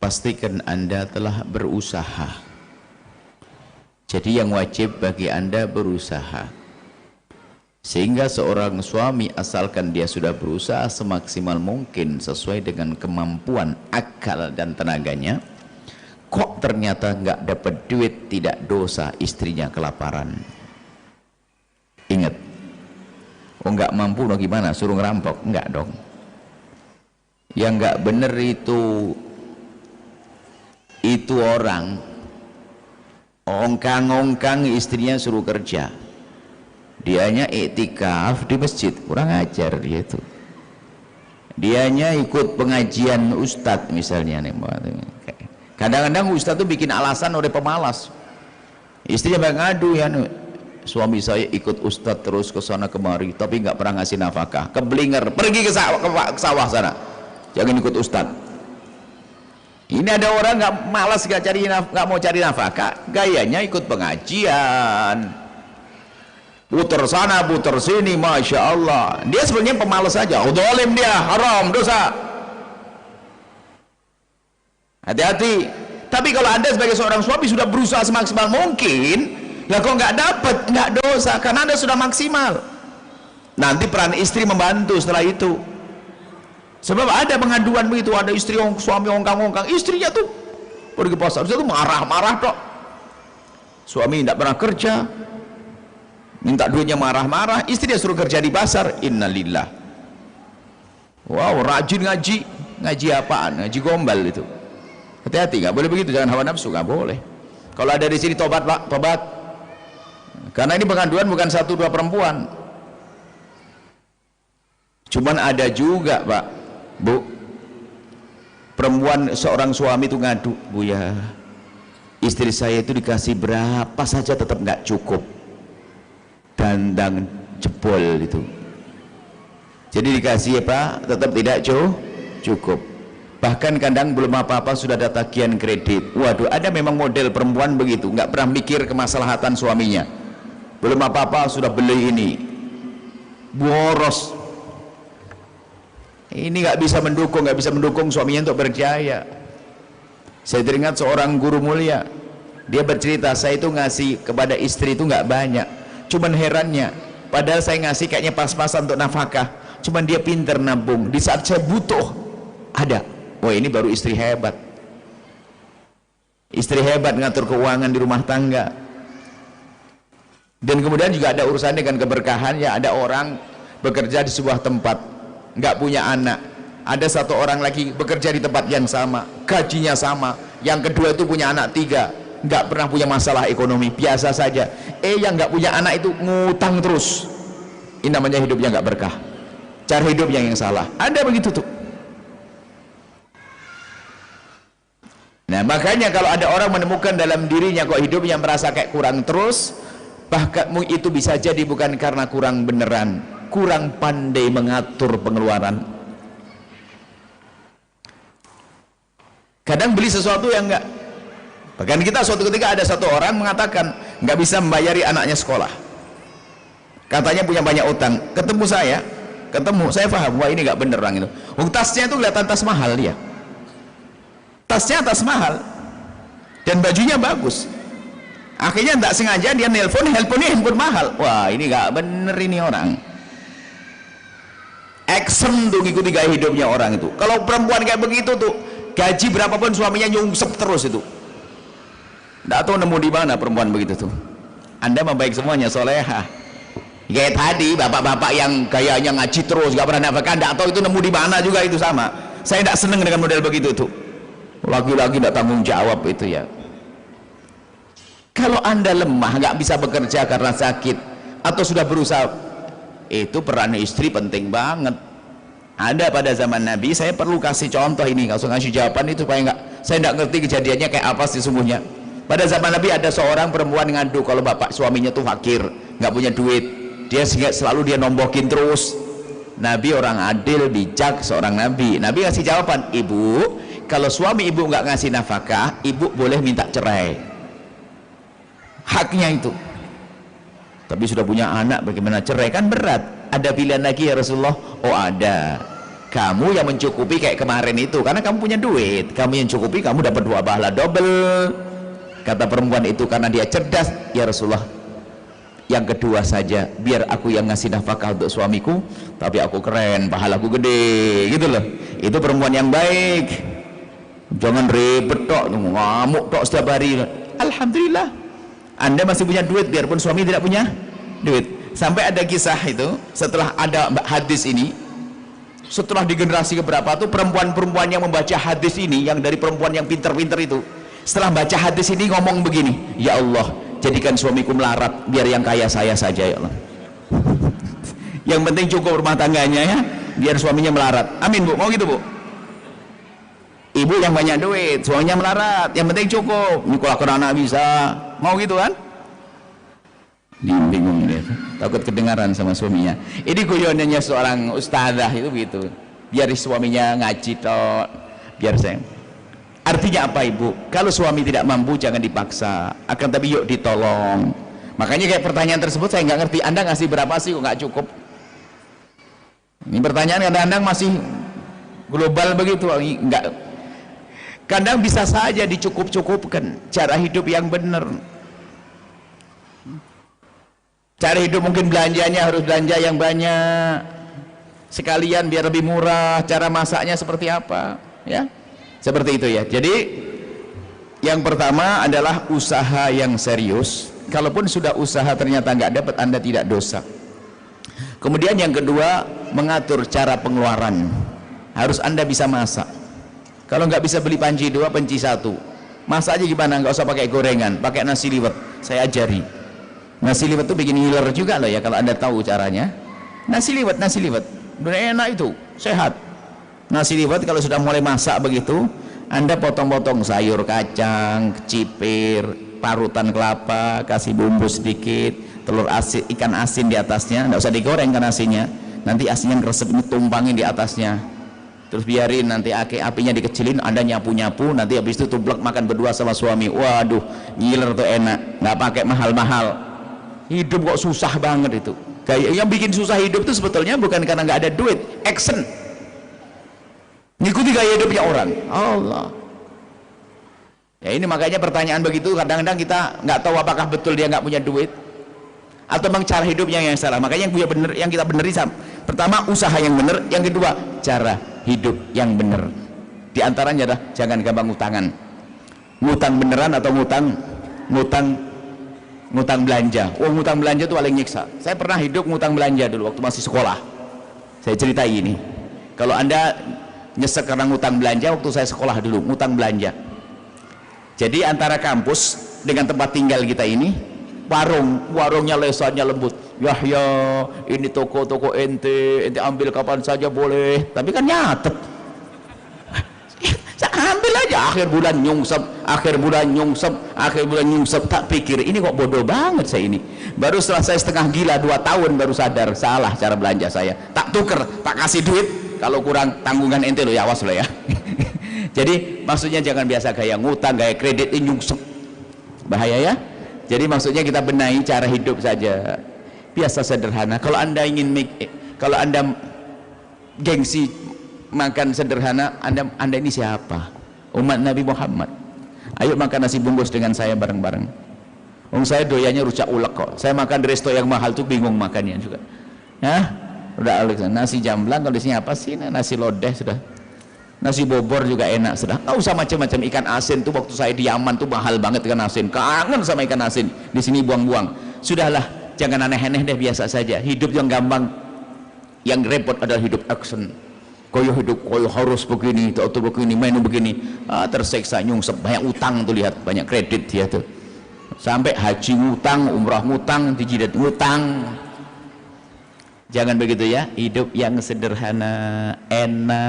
pastikan Anda telah berusaha. Jadi yang wajib bagi Anda berusaha, sehingga seorang suami asalkan dia sudah berusaha semaksimal mungkin sesuai dengan kemampuan akal dan tenaganya, kok ternyata nggak dapat duit, tidak dosa istrinya kelaparan. Ingat, oh nggak mampu loh, gimana suruh ngerampok? Enggak dong. Yang nggak bener itu orang ongkang-ongkang istrinya suruh kerja, dianya iktikaf di masjid, kurang ajar dia itu. Dianya ikut pengajian ustadz misalnya nih, kadang-kadang ustadz tuh bikin alasan oleh pemalas, istrinya ngadu ya, suami saya ikut ustadz terus ke sana kemari tapi nggak pernah ngasih nafkah, keblinger, pergi ke sawah sana, jangan ikut ustadz. Ini ada orang nggak mau cari nafkah, gayanya ikut pengajian, puter sana puter sini, masya Allah. Dia sebenarnya pemalas saja, dolim dia, haram, dosa. Hati-hati. Tapi kalau Anda sebagai seorang suami sudah berusaha semaksimal mungkin, ya kok nggak dapat, nggak dosa, karena Anda sudah maksimal. Nanti peran istri membantu setelah itu. Sebab ada pengaduan begitu, ada istri suami ongkang-ongkang, istrinya tuh pergi pasar itu marah-marah tok, suami tidak pernah kerja, minta duitnya marah-marah, istri dia suruh kerja di pasar. Innalillah. Wow, rajin ngaji apaan? Ngaji gombal itu. Hati-hati, nggak boleh begitu, jangan hawa nafsu, nggak boleh. Kalau ada di sini tobat pak, tobat, karena ini pengaduan bukan 1-2 perempuan, cuman ada juga pak, Bu, perempuan seorang suami itu ngadu, Bu ya, istri saya itu dikasih berapa saja tetap nggak cukup, dandang jebol itu, jadi dikasih apa tetap tidak cukup, bahkan kadang belum apa-apa sudah ada tagihan kredit. Waduh, ada memang model perempuan begitu, nggak pernah mikir kemaslahatan suaminya, belum apa-apa sudah beli ini, boros. Ini nggak bisa mendukung suaminya untuk berjaya. Saya teringat seorang guru mulia, dia bercerita, saya itu ngasih kepada istri itu nggak banyak, cuman herannya, padahal saya ngasih kayaknya pas-pasan untuk nafkah, cuman dia pinter nabung, di saat saya butuh ada. Wah, ini baru istri hebat. Istri hebat ngatur keuangan di rumah tangga. Dan kemudian juga ada urusan dengan keberkahan, ya, ada orang bekerja di sebuah tempat, nggak punya anak, ada satu orang lagi bekerja di tempat yang sama, gajinya sama, yang kedua itu punya anak 3, nggak pernah punya masalah ekonomi, biasa saja. Yang nggak punya anak itu ngutang terus, ini namanya hidupnya nggak berkah, cara hidupnya yang salah, ada begitu tuh. Nah makanya kalau ada orang menemukan dalam dirinya kok hidupnya merasa kayak kurang terus, bahkan itu bisa jadi bukan karena kurang beneran, kurang pandai mengatur pengeluaran. Kadang beli sesuatu yang enggak, bahkan kita suatu ketika ada satu orang mengatakan nggak bisa membayari anaknya sekolah, katanya punya banyak utang, ketemu saya paham, wah ini nggak bener orang itu. Tasnya itu kelihatan tas mahal, dia tasnya tas mahal dan bajunya bagus, akhirnya tidak sengaja dia handphone mahal. Wah ini nggak bener ini orang. Eksem tuh ngikuti gaya hidupnya orang itu. Kalau perempuan kayak begitu tuh, gaji berapapun suaminya nyungsep terus itu. Nggak tahu nemu di mana perempuan begitu tuh. Anda membaik semuanya, soleha. Kayak tadi bapak-bapak yang gayanya ngaji terus, nggak pernah nafkah, nggak tahu itu nemu di mana juga, itu sama. Saya tidak seneng dengan model begitu tuh. Lagi-lagi tidak tanggung jawab itu ya. Kalau Anda lemah, nggak bisa bekerja karena sakit, atau sudah berusaha, itu peran istri penting banget. Ada pada zaman Nabi, saya perlu kasih contoh ini, kalau ngasih jawaban itu supaya saya nggak ngerti kejadiannya kayak apa sesungguhnya. Pada zaman Nabi ada seorang perempuan ngadu kalau bapak suaminya tuh fakir, nggak punya duit, dia selalu dia nombokin terus. Nabi orang adil, bijak, seorang Nabi ngasih jawaban, ibu, kalau suami ibu nggak ngasih nafkah, ibu boleh minta cerai, haknya itu. Tapi sudah punya anak, bagaimana cerai, kan berat. Ada pilihan lagi ya Rasulullah? Oh ada, kamu yang mencukupi kayak kemarin itu, karena kamu punya duit, kamu yang cukupi, kamu dapat 2 pahala double. Kata perempuan itu karena dia cerdas, ya Rasulullah, yang kedua saja, biar aku yang ngasih nafkah untuk suamiku, tapi aku keren, pahalaku gede, gitu loh. Itu perempuan yang baik. Jangan ribet tok, ngamuk tok setiap hari. Alhamdulillah, Anda masih punya duit, biarpun suami tidak punya duit. Sampai ada kisah itu, setelah ada hadis ini, setelah di generasi keberapa tuh perempuan-perempuan yang membaca hadis ini, yang dari perempuan yang pinter-pinter itu, setelah baca hadis ini ngomong begini, ya Allah, jadikan suamiku melarat, biar yang kaya saya saja ya Allah. Yang penting cukup rumah tangganya ya, biar suaminya melarat. Amin Bu, mau gitu Bu? Ibu yang banyak duit, suaminya melarat, yang penting cukup. Nikola kerana bisa, mau gitu kan? Bingung dia, takut kedengaran sama suaminya. Ini guyonannya seorang ustazah itu begitu, biar suaminya ngaji toh, biar saya. Artinya apa Ibu? Kalau suami tidak mampu jangan dipaksa, akan tapi yuk ditolong. Makanya kayak pertanyaan tersebut saya nggak ngerti, Anda ngasih berapa sih kok nggak cukup? Ini pertanyaan kadang-kadang masih global begitu, enggak. Kadang bisa saja dicukup-cukupkan cara hidup yang benar. Cara hidup mungkin belanjanya harus belanja yang banyak, sekalian biar lebih murah. Cara masaknya seperti apa ya, seperti itu ya. Jadi yang pertama adalah usaha yang serius. Kalaupun sudah usaha ternyata nggak dapat, Anda tidak dosa. Kemudian yang kedua, mengatur cara pengeluaran. Harus Anda bisa masak. Kalau nggak bisa beli panci 2, panci 1, masak aja gimana, nggak usah pakai gorengan, pakai nasi liwet. Saya ajari. Nasi liwet itu bikin ngiler juga loh ya, kalau Anda tahu caranya. Nasi liwet udah enak itu, sehat. Nasi liwet kalau sudah mulai masak begitu, Anda potong-potong sayur kacang, cipir, parutan kelapa, kasih bumbu sedikit, telur asin, ikan asin di atasnya. Nggak usah digoreng kan asinnya, nanti asinnya ngeresep, ini tumpangin di atasnya, terus biarin nanti apinya dikecilin, Anda nyapu-nyapu, nanti habis itu tublek makan berdua sama suami. Waduh, ngiler tuh enak, nggak pakai mahal-mahal. Hidup kok susah banget itu. Kayak yang bikin susah hidup itu sebetulnya bukan karena nggak ada duit, action, ngikuti gaya hidupnya orang. Allah ya, ini makanya pertanyaan begitu kadang-kadang kita nggak tahu apakah betul dia nggak punya duit atau memang cara hidupnya yang salah. Makanya yang punya bener, yang kita beneri, pertama usaha yang bener, yang kedua cara hidup yang bener. Di antaranya adalah jangan gampang ngutangan. Ngutang beneran atau ngutang belanja. Oh, ngutang belanja itu paling nyiksa. Saya pernah hidup ngutang belanja dulu waktu masih sekolah. Saya ceritai ini. Kalau Anda nyesek karena ngutang belanja, waktu saya sekolah dulu ngutang belanja. Jadi antara kampus dengan tempat tinggal kita ini, warungnya lesannya lembut. Yahya, ini toko ente ambil kapan saja boleh. Tapi kan nyatet. Ambil aja, akhir bulan nyungsep, tak pikir ini kok bodoh banget saya ini. Baru setelah saya setengah gila 2 tahun baru sadar salah cara belanja saya. Tak tuker, tak kasih duit, kalau kurang tanggungan ente lo ya, awas lo ya. Jadi maksudnya jangan biasa gaya ngutang, gaya kredit, ini nyungsep, bahaya ya. Jadi maksudnya kita benahi cara hidup saja, biasa sederhana. Kalau Anda gengsi makan sederhana, anda ini siapa? Umat Nabi Muhammad. Ayo makan nasi bungkus dengan saya bareng-bareng. Saya doyanya rujak ulek kok. Saya makan di resto yang mahal tuh bingung makannya juga. Udah nasi jamblang, kalau di sini apa sih? Nasi lodeh sudah. Nasi bobor juga enak sudah. Nggak usah macam-macam. Ikan asin tuh waktu saya di Yaman tuh mahal banget ikan asin. Kangen sama ikan asin. Di sini buang-buang. Sudahlah, jangan aneh-aneh deh, biasa saja. Hidup yang gampang, yang repot adalah hidup action. Koyo hidup, koyo harus begini, atau begini, menu begini, tersiksa, nyungsep, banyak utang tuh, lihat banyak kredit dia tuh, sampai haji ngutang, umrah ngutang, dijidat ngutang. Jangan begitu ya, hidup yang sederhana, enak.